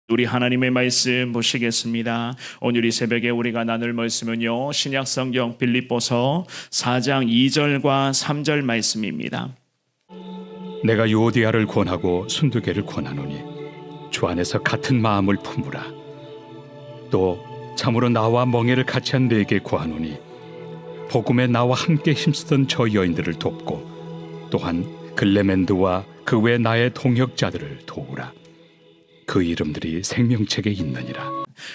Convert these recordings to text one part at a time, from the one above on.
우리 하나님의 말씀 보시겠습니다. 오늘 이 새벽에 우리가 나눌 말씀은요, 신약성경 빌립보서 4장 2절과 3절 말씀입니다. 내가 유오디아를 권하고 순두개를 권하노니 주 안에서 같은 마음을 품으라. 또 참으로 나와 멍에를 같이 한 네게 구하노니 복음에 나와 함께 힘쓰던 저 여인들을 돕고 또한 글레멘드와 그 외 나의 동역자들을 도우라. 그 이름들이 생명책에 있느니라.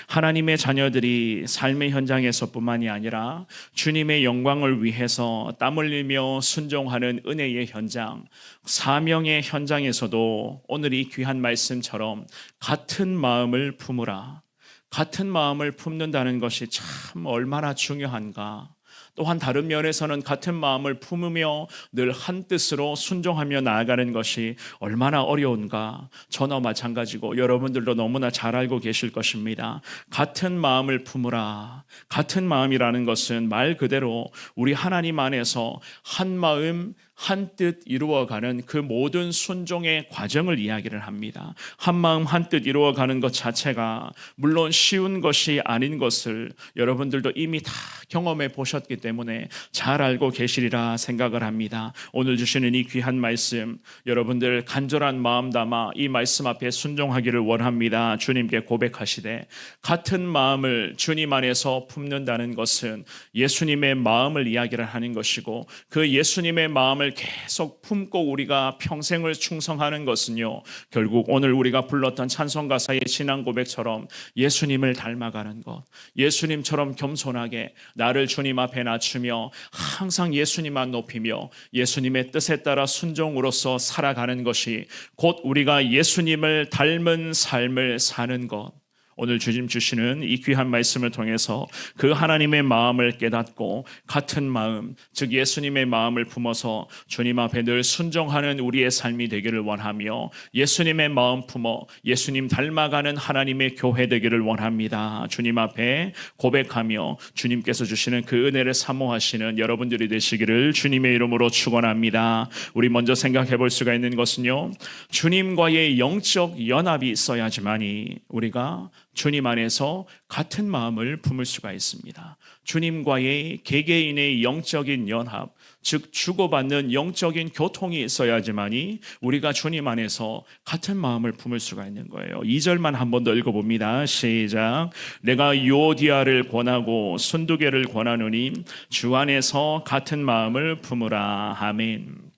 하나님의 자녀들이 삶의 현장에서뿐만이 아니라 주님의 영광을 위해서 땀 흘리며 순종하는 은혜의 현장, 사명의 현장에서도 오늘 이 귀한 말씀처럼 같은 마음을 품으라. 같은 마음을 품는다는 것이 참 얼마나 중요한가. 또한 다른 면에서는 같은 마음을 품으며 늘 한 뜻으로 순종하며 나아가는 것이 얼마나 어려운가. 저나 마찬가지고 여러분들도 너무나 잘 알고 계실 것입니다. 같은 마음을 품으라. 같은 마음이라는 것은 말 그대로 우리 하나님 안에서 한 마음 한 뜻 이루어가는 그 모든 순종의 과정을 이야기를 합니다. 한 마음 한 뜻 이루어가는 것 자체가 물론 쉬운 것이 아닌 것을 여러분들도 이미 다 경험해 보셨기 때문에 잘 알고 계시리라 생각을 합니다. 오늘 주시는 이 귀한 말씀, 여러분들 간절한 마음 담아 이 말씀 앞에 순종하기를 원합니다. 주님께 고백하시되 같은 마음을 주님 안에서 품는다는 것은 예수님의 마음을 이야기를 하는 것이고, 그 예수님의 마음을 계속 품고 우리가 평생을 충성하는 것은요, 결국 오늘 우리가 불렀던 찬송가사의 신앙 고백처럼 예수님을 닮아가는 것, 예수님처럼 겸손하게 나를 주님 앞에 낮추며 항상 예수님만 높이며 예수님의 뜻에 따라 순종으로서 살아가는 것이 곧 우리가 예수님을 닮은 삶을 사는 것. 오늘 주님 주시는 이 귀한 말씀을 통해서 그 하나님의 마음을 깨닫고 같은 마음, 즉 예수님의 마음을 품어서 주님 앞에 늘 순종하는 우리의 삶이 되기를 원하며, 예수님의 마음 품어 예수님 닮아가는 하나님의 교회 되기를 원합니다. 주님 앞에 고백하며 주님께서 주시는 그 은혜를 사모하시는 여러분들이 되시기를 주님의 이름으로 축원합니다. 우리 먼저 생각해 볼 수가 있는 것은요, 주님과의 영적 연합이 있어야지만이 우리가 주님 안에서 같은 마음을 품을 수가 있습니다. 주님과의 개개인의 영적인 연합, 즉 주고받는 영적인 교통이 있어야지만이 우리가 주님 안에서 같은 마음을 품을 수가 있는 거예요. 2절만 한 번 더 읽어봅니다. 시작. 내가 유오디아를 권하고 순두개를 권하노니 주 안에서 같은 마음을 품으라. 아멘.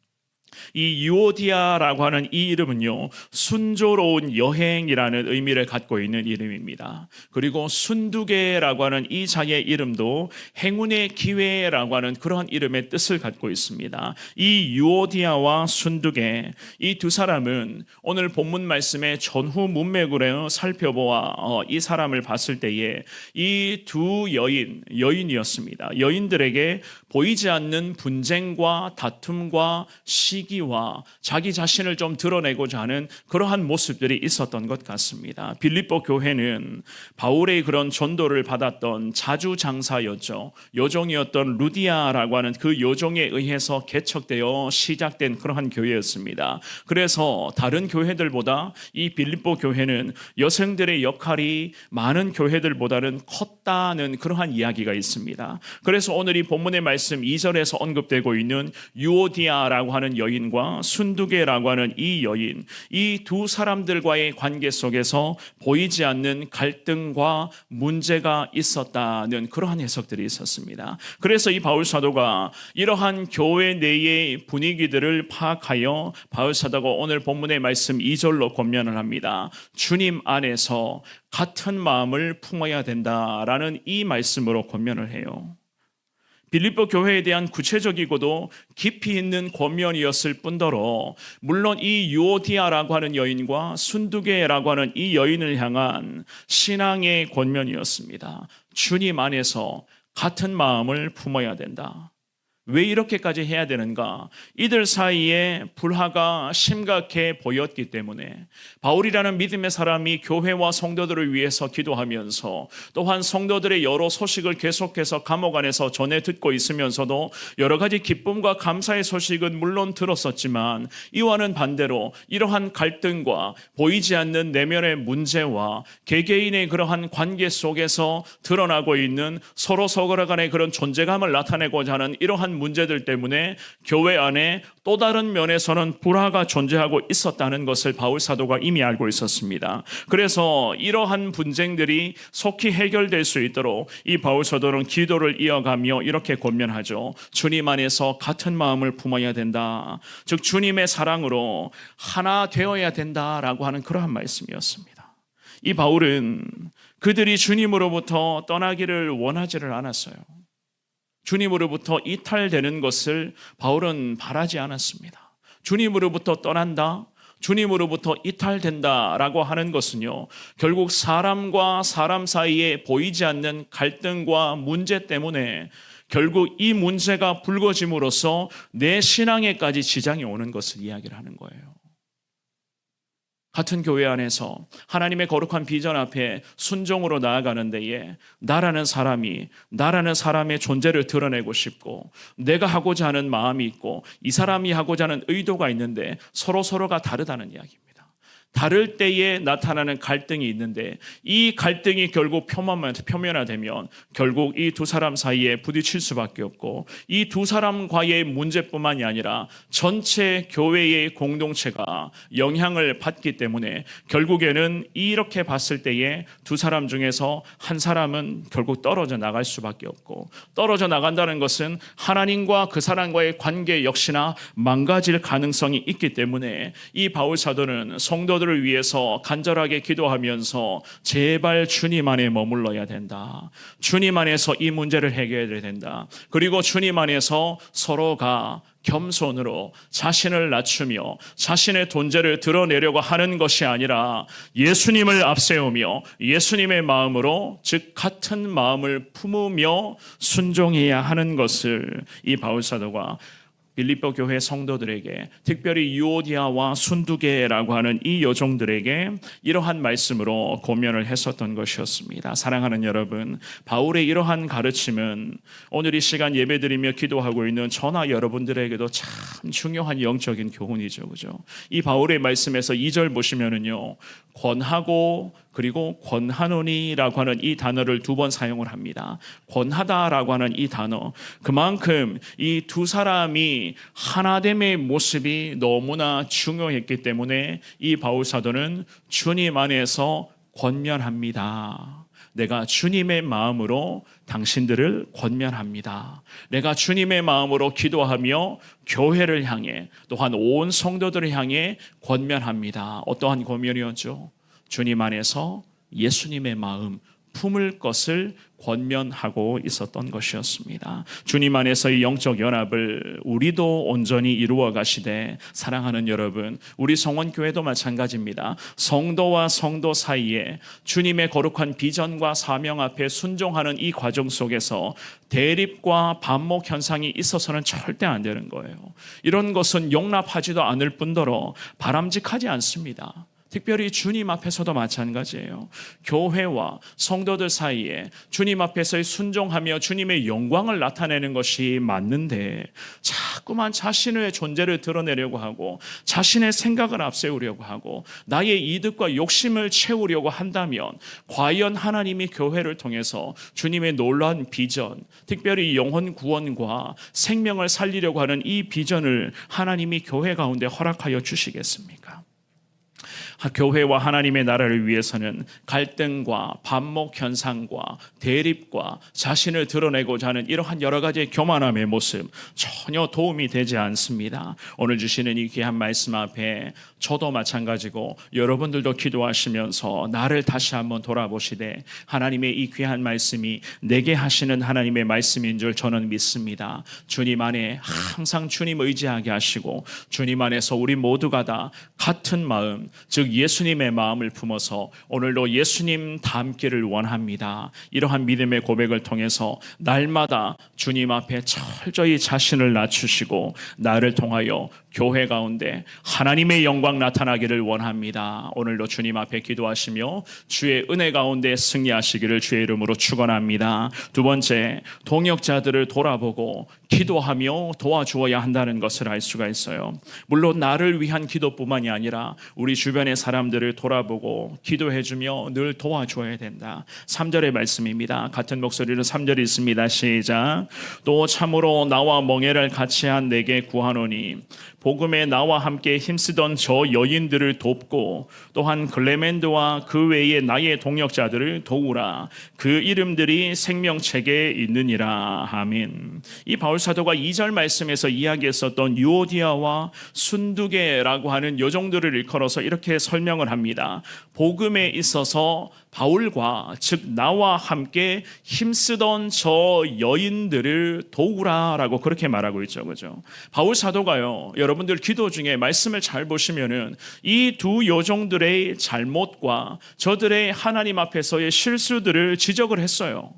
이 유오디아라고 하는 이 이름은요, 순조로운 여행이라는 의미를 갖고 있는 이름입니다. 그리고 순두개라고 하는 이 자의 이름도 행운의 기회라고 하는 그러한 이름의 뜻을 갖고 있습니다. 이 유오디아와 순두개, 이 두 사람은 오늘 본문 말씀의 전후 문맥으로 살펴보아 이 사람을 봤을 때에 이 두 여인이었습니다. 여인들에게 보이지 않는 분쟁과 다툼과 시기와 자기 자신을 좀 드러내고자 하는 그러한 모습들이 있었던 것 같습니다. 빌립보 교회는 바울의 그런 전도를 받았던 자주장사였죠. 요종이었던 루디아라고 하는 그 요종에 의해서 개척되어 시작된 그러한 교회였습니다. 그래서 다른 교회들보다 이 빌립보 교회는 여성들의 역할이 많은 교회들보다는 컸다는 그러한 이야기가 있습니다. 그래서 오늘 이 본문의 말씀 2절에서 언급되고 있는 유오디아라고 하는 여인과 순두개라고 하는 이 여인, 이 두 사람들과의 관계 속에서 보이지 않는 갈등과 문제가 있었다는 그러한 해석들이 있었습니다. 그래서 이 바울 사도가 이러한 교회 내의 분위기들을 파악하여 바울 사도가 오늘 본문의 말씀 2절로 권면을 합니다. 주님 안에서 같은 마음을 품어야 된다라는 이 말씀으로 권면을 해요. 빌립보 교회에 대한 구체적이고도 깊이 있는 권면이었을 뿐더러 물론 이 유오디아라고 하는 여인과 순두개라고 하는 이 여인을 향한 신앙의 권면이었습니다. 주님 안에서 같은 마음을 품어야 된다. 왜 이렇게까지 해야 되는가? 이들 사이에 불화가 심각해 보였기 때문에 바울이라는 믿음의 사람이 교회와 성도들을 위해서 기도하면서 또한 성도들의 여러 소식을 계속해서 감옥 안에서 전해 듣고 있으면서도 여러 가지 기쁨과 감사의 소식은 물론 들었었지만 이와는 반대로 이러한 갈등과 보이지 않는 내면의 문제와 개개인의 그러한 관계 속에서 드러나고 있는 서로 간의 그런 존재감을 나타내고자 하는 이러한 문제들 때문에 교회 안에 또 다른 면에서는 불화가 존재하고 있었다는 것을 바울 사도가 이미 알고 있었습니다. 그래서 이러한 분쟁들이 속히 해결될 수 있도록 이 바울 사도는 기도를 이어가며 이렇게 권면하죠. 주님 안에서 같은 마음을 품어야 된다. 즉 주님의 사랑으로 하나 되어야 된다라고 하는 그러한 말씀이었습니다. 이 바울은 그들이 주님으로부터 떠나기를 원하지를 않았어요. 주님으로부터 이탈되는 것을 바울은 바라지 않았습니다. 주님으로부터 떠난다, 주님으로부터 이탈된다라고 하는 것은요, 결국 사람과 사람 사이에 보이지 않는 갈등과 문제 때문에 결국 이 문제가 불거짐으로써 내 신앙에까지 지장이 오는 것을 이야기를 하는 거예요. 같은 교회 안에서 하나님의 거룩한 비전 앞에 순종으로 나아가는 데에 나라는 사람의 존재를 드러내고 싶고 내가 하고자 하는 마음이 있고 이 사람이 하고자 하는 의도가 있는데 서로가 다르다는 이야기입니다. 다를 때에 나타나는 갈등이 있는데 이 갈등이 결국 표면화되면 결국 이 두 사람 사이에 부딪힐 수밖에 없고 이 두 사람과의 문제뿐만이 아니라 전체 교회의 공동체가 영향을 받기 때문에 결국에는 이렇게 봤을 때에 두 사람 중에서 한 사람은 결국 떨어져 나갈 수밖에 없고 떨어져 나간다는 것은 하나님과 그 사람과의 관계 역시나 망가질 가능성이 있기 때문에 이 바울 사도는 성도들 을 위해서 간절하게 기도하면서 제발 주님 안에 머물러야 된다. 주님 안에서 이 문제를 해결해야 된다. 그리고 주님 안에서 서로가 겸손으로 자신을 낮추며 자신의 존재를 드러내려고 하는 것이 아니라 예수님을 앞세우며 예수님의 마음으로 즉 같은 마음을 품으며 순종해야 하는 것을 이 바울 사도가 빌립보 교회 성도들에게 특별히 유오디아와 순두계라고 하는 이 여종들에게 이러한 말씀으로 고면을 했었던 것이었습니다. 사랑하는 여러분, 바울의 이러한 가르침은 오늘 이 시간 예배드리며 기도하고 있는 저나 여러분들에게도 참 중요한 영적인 교훈이죠. 그죠? 이 바울의 말씀에서 2절 보시면은요. 권하고 그리고 권하노니라고 하는 이 단어를 2번 사용을 합니다. 권하다라고 하는 이 단어, 그만큼 이 두 사람이 하나됨의 모습이 너무나 중요했기 때문에 이 바울 사도는 주님 안에서 권면합니다. 내가 주님의 마음으로 당신들을 권면합니다. 내가 주님의 마음으로 기도하며 교회를 향해 또한 온 성도들을 향해 권면합니다. 어떠한 권면이었죠? 주님 안에서 예수님의 마음 품을 것을 권면하고 있었던 것이었습니다. 주님 안에서의 영적 연합을 우리도 온전히 이루어 가시되 사랑하는 여러분, 우리 성원교회도 마찬가지입니다. 성도와 성도 사이에 주님의 거룩한 비전과 사명 앞에 순종하는 이 과정 속에서 대립과 반목 현상이 있어서는 절대 안 되는 거예요. 이런 것은 용납하지도 않을 뿐더러 바람직하지 않습니다. 특별히 주님 앞에서도 마찬가지예요. 교회와 성도들 사이에 주님 앞에서의 순종하며 주님의 영광을 나타내는 것이 맞는데 자꾸만 자신의 존재를 드러내려고 하고 자신의 생각을 앞세우려고 하고 나의 이득과 욕심을 채우려고 한다면 과연 하나님이 교회를 통해서 주님의 놀라운 비전, 특별히 영혼 구원과 생명을 살리려고 하는 이 비전을 하나님이 교회 가운데 허락하여 주시겠습니까? 교회와 하나님의 나라를 위해서는 갈등과 반목 현상과 대립과 자신을 드러내고자 하는 이러한 여러 가지의 교만함의 모습 전혀 도움이 되지 않습니다. 오늘 주시는 이 귀한 말씀 앞에 저도 마찬가지고 여러분들도 기도하시면서 나를 다시 한번 돌아보시되 하나님의 이 귀한 말씀이 내게 하시는 하나님의 말씀인 줄 저는 믿습니다. 주님 안에 항상 주님 의지하게 하시고 주님 안에서 우리 모두가 다 같은 마음, 즉 즉 예수님의 마음을 품어서 오늘도 예수님 닮기를 원합니다. 이러한 믿음의 고백을 통해서 날마다 주님 앞에 철저히 자신을 낮추시고 나를 통하여 교회 가운데 하나님의 영광 나타나기를 원합니다. 오늘도 주님 앞에 기도하시며 주의 은혜 가운데 승리하시기를 주의 이름으로 축원합니다. 두 번째, 동역자들을 돌아보고 기도하며 도와주어야 한다는 것을 알 수가 있어요. 물론 나를 위한 기도뿐만이 아니라 우리 주변의 사람들을 돌아보고 기도해주며 늘 도와줘야 된다. 3절의 말씀입니다. 같은 목소리로 3절이 있습니다. 시작. 또 참으로 나와 멍에를 같이 한 내게 구하노니 복음에 나와 함께 힘쓰던 저 여인들을 돕고 또한 글레멘드와 그 외에 나의 동역자들을 도우라. 그 이름들이 생명책에 있느니라. 아멘. 이 바울 사도가 2절 말씀에서 이야기했었던 유오디아와 순두계라고 하는 여종들을 일컬어서 이렇게 설명을 합니다. 복음에 있어서 바울과 즉 나와 함께 힘쓰던 저 여인들을 도우라라고 그렇게 말하고 있죠. 그죠? 바울 사도가요. 여러분들 기도 중에 말씀을 잘 보시면은 이 두 여종들의 잘못과 저들의 하나님 앞에서의 실수들을 지적을 했어요.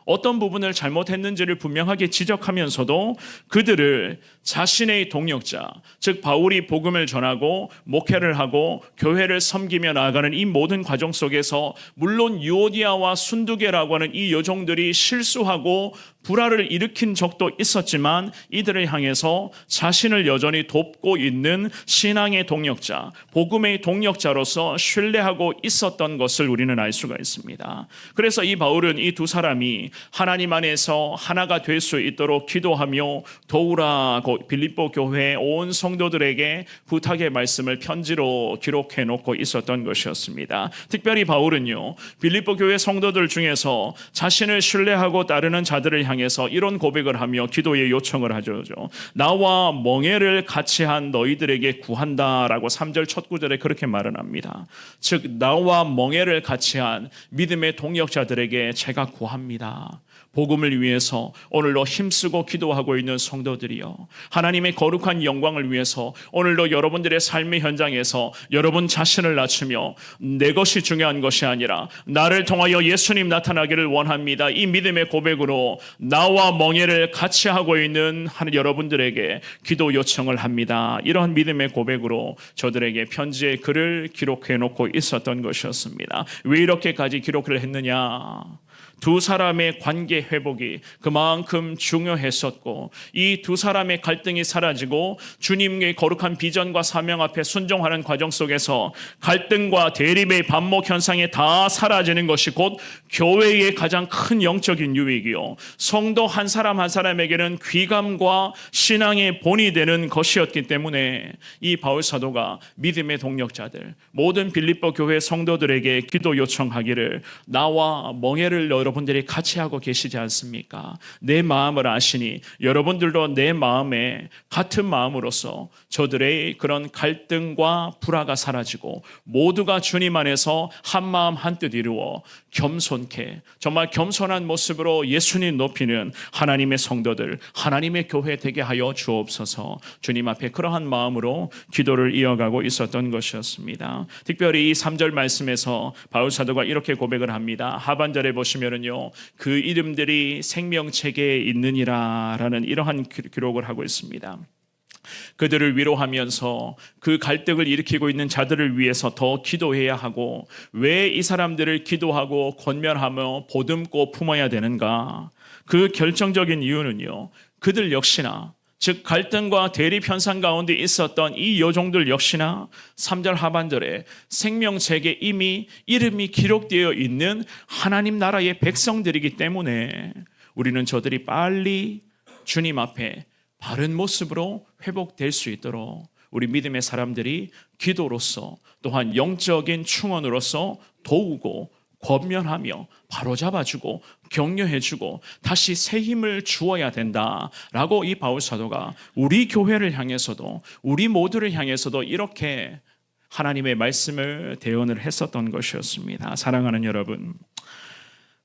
어떤 부분을 잘못했는지를 분명하게 지적하면서도 그들을 자신의 동역자, 즉 바울이 복음을 전하고 목회를 하고 교회를 섬기며 나아가는 이 모든 과정 속에서 물론 유오디아와 순두계라고 하는 이 여종들이 실수하고 불화를 일으킨 적도 있었지만 이들을 향해서 자신을 여전히 돕고 있는 신앙의 동역자, 복음의 동역자로서 신뢰하고 있었던 것을 우리는 알 수가 있습니다. 그래서 이 바울은 이 두 사람이 하나님 안에서 하나가 될 수 있도록 기도하며 도우라고 빌립보 교회 온 성도들에게 부탁의 말씀을 편지로 기록해 놓고 있었던 것이었습니다. 특별히 바울은요, 빌립보 교회 성도들 중에서 자신을 신뢰하고 따르는 자들을 향해서 이런 고백을 하며 기도의 요청을 하죠. 나와 멍에를 같이 한 너희들에게 구한다라고 3절 첫 구절에 그렇게 말을 합니다. 즉 나와 멍에를 같이 한 믿음의 동역자들에게 제가 구합니다. 복음을 위해서 오늘도 힘쓰고 기도하고 있는 성도들이요, 하나님의 거룩한 영광을 위해서 오늘도 여러분들의 삶의 현장에서 여러분 자신을 낮추며 내 것이 중요한 것이 아니라 나를 통하여 예수님 나타나기를 원합니다. 이 믿음의 고백으로 나와 멍에를 같이 하고 있는 여러분들에게 기도 요청을 합니다. 이러한 믿음의 고백으로 저들에게 편지의 글을 기록해 놓고 있었던 것이었습니다. 왜 이렇게까지 기록을 했느냐? 두 사람의 관계 회복이 그만큼 중요했었고 이 두 사람의 갈등이 사라지고 주님의 거룩한 비전과 사명 앞에 순종하는 과정 속에서 갈등과 대립의 반목 현상이 다 사라지는 것이 곧 교회의 가장 큰 영적인 유익이요, 성도 한 사람 한 사람에게는 귀감과 신앙의 본이 되는 것이었기 때문에 이 바울 사도가 믿음의 동력자들 모든 빌립보 교회 성도들에게 기도 요청하기를, 나와 멍에를 여러분들이 같이 하고 계시지 않습니까? 내 마음을 아시니 여러분들도 내 마음에 같은 마음으로서 저들의 그런 갈등과 불화가 사라지고 모두가 주님 안에서 한 마음 한 뜻 이루어 겸손케, 정말 겸손한 모습으로 예수님 높이는 하나님의 성도들, 하나님의 교회 되게 하여 주옵소서. 주님 앞에 그러한 마음으로 기도를 이어가고 있었던 것이었습니다. 특별히 이 3절 말씀에서 바울 사도가 이렇게 고백을 합니다. 하반절에 보시면은요, 그 이름들이 생명책에 있느니라 라는 이러한 기록을 하고 있습니다. 그들을 위로하면서 그 갈등을 일으키고 있는 자들을 위해서 더 기도해야 하고, 왜 이 사람들을 기도하고 권면하며 보듬고 품어야 되는가? 그 결정적인 이유는요, 그들 역시나 즉 갈등과 대립 현상 가운데 있었던 이 여종들 역시나 3절 하반절에 생명책에 이미 이름이 기록되어 있는 하나님 나라의 백성들이기 때문에 우리는 저들이 빨리 주님 앞에 바른 모습으로 회복될 수 있도록 우리 믿음의 사람들이 기도로서 또한 영적인 충원으로서 도우고 권면하며 바로잡아주고 격려해주고 다시 새 힘을 주어야 된다라고 이 바울 사도가 우리 교회를 향해서도 우리 모두를 향해서도 이렇게 하나님의 말씀을 대언을 했었던 것이었습니다. 사랑하는 여러분,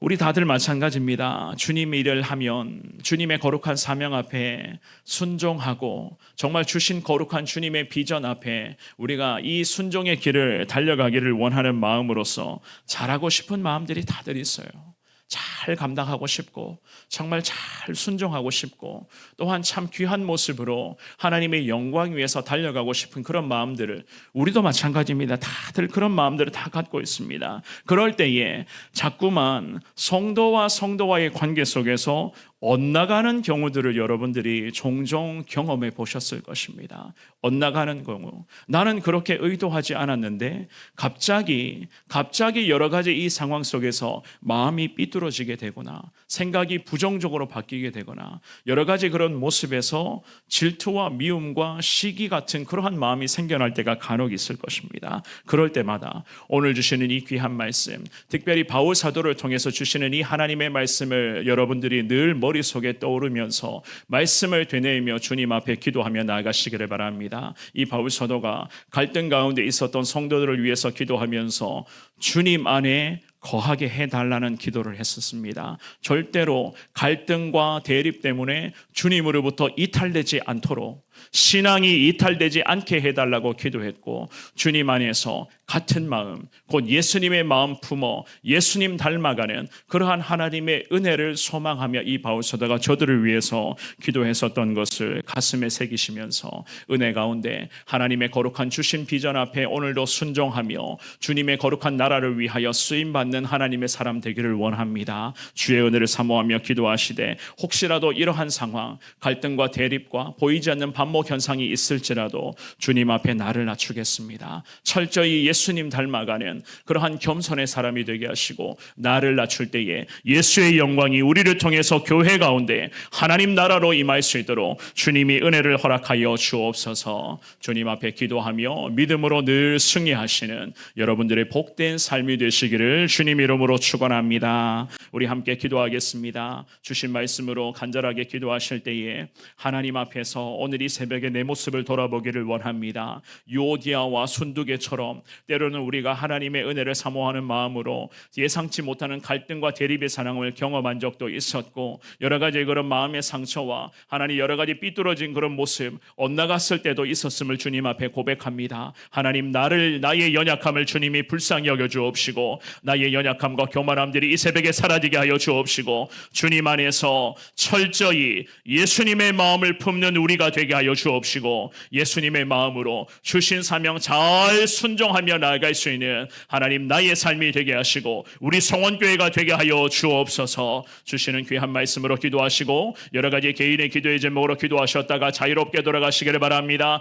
우리 다들 마찬가지입니다. 주님의 일을 하면 주님의 거룩한 사명 앞에 순종하고 정말 주신 거룩한 주님의 비전 앞에 우리가 이 순종의 길을 달려가기를 원하는 마음으로서 잘하고 싶은 마음들이 다들 있어요. 잘 감당하고 싶고 정말 잘 순종하고 싶고 또한 참 귀한 모습으로 하나님의 영광 위에서 달려가고 싶은 그런 마음들을 우리도 마찬가지입니다. 다들 그런 마음들을 다 갖고 있습니다. 그럴 때에 자꾸만 성도와의 관계 속에서 엇나가는 경우들을 여러분들이 종종 경험해 보셨을 것입니다. 엇나가는 경우, 나는 그렇게 의도하지 않았는데 갑자기 여러 가지 이 상황 속에서 마음이 삐뚤어지게 되거나 생각이 부정적으로 바뀌게 되거나 여러 가지 그런 모습에서 질투와 미움과 시기 같은 그러한 마음이 생겨날 때가 간혹 있을 것입니다. 그럴 때마다 오늘 주시는 이 귀한 말씀, 특별히 바울 사도를 통해서 주시는 이 하나님의 말씀을 여러분들이 늘 머릿속에 떠오르면서 말씀을 되뇌이며 주님 앞에 기도하며 나아가시기를 바랍니다. 이 바울 사도가 갈등 가운데 있었던 성도들을 위해서 기도하면서 주님 안에 거하게 해달라는 기도를 했었습니다. 절대로 갈등과 대립 때문에 주님으로부터 이탈되지 않도록 신앙이 이탈되지 않게 해달라고 기도했고 주님 안에서 같은 마음, 곧 예수님의 마음 품어 예수님 닮아가는 그러한 하나님의 은혜를 소망하며 이 바울 사도가 저들을 위해서 기도했었던 것을 가슴에 새기시면서 은혜 가운데 하나님의 거룩한 주신 비전 앞에 오늘도 순종하며 주님의 거룩한 나라를 위하여 쓰임받는 하나님의 사람 되기를 원합니다. 주의 은혜를 사모하며 기도하시되 혹시라도 이러한 상황, 갈등과 대립과 보이지 않는 반목 현상이 있을지라도 주님 앞에 나를 낮추겠습니다. 철저히 예수님 닮아가는 그러한 겸손의 사람이 되게 하시고 나를 낮출 때에 예수의 영광이 우리를 통해서 교회 가운데 하나님 나라로 임할 수 있도록 주님이 은혜를 허락하여 주옵소서. 주님 앞에 기도하며 믿음으로 늘 승리하시는 여러분들의 복된 삶이 되시기를 주님 이름으로 축원합니다. 우리 함께 기도하겠습니다. 주신 말씀으로 간절하게 기도하실 때에 하나님 앞에서 오늘 이 새벽에 내 모습을 돌아보기를 원합니다. 유오디아와 순두개처럼 때로는 우리가 하나님의 은혜를 사모하는 마음으로 예상치 못하는 갈등과 대립의 상황을 경험한 적도 있었고 여러 가지 그런 마음의 상처와 하나님 여러 가지 삐뚤어진 그런 모습 엇나갔을 때도 있었음을 주님 앞에 고백합니다. 하나님 나의 연약함을 주님이 불쌍히 여겨 주옵시고 나의 연약함과 교만함들이 이 새벽에 사라지게 하여 주옵시고 주님 안에서 철저히 예수님의 마음을 품는 우리가 되게 하여 주옵시고 예수님의 마음으로 주신 사명 잘 순종하며 나아갈 수 있는 하나님 나의 삶이 되게 하시고 우리 성원교회가 되게 하여 주옵소서. 주시는 귀한 말씀으로 기도하시고 여러 가지 개인의 기도의 제목으로 기도하셨다가 자유롭게 돌아가시기를 바랍니다.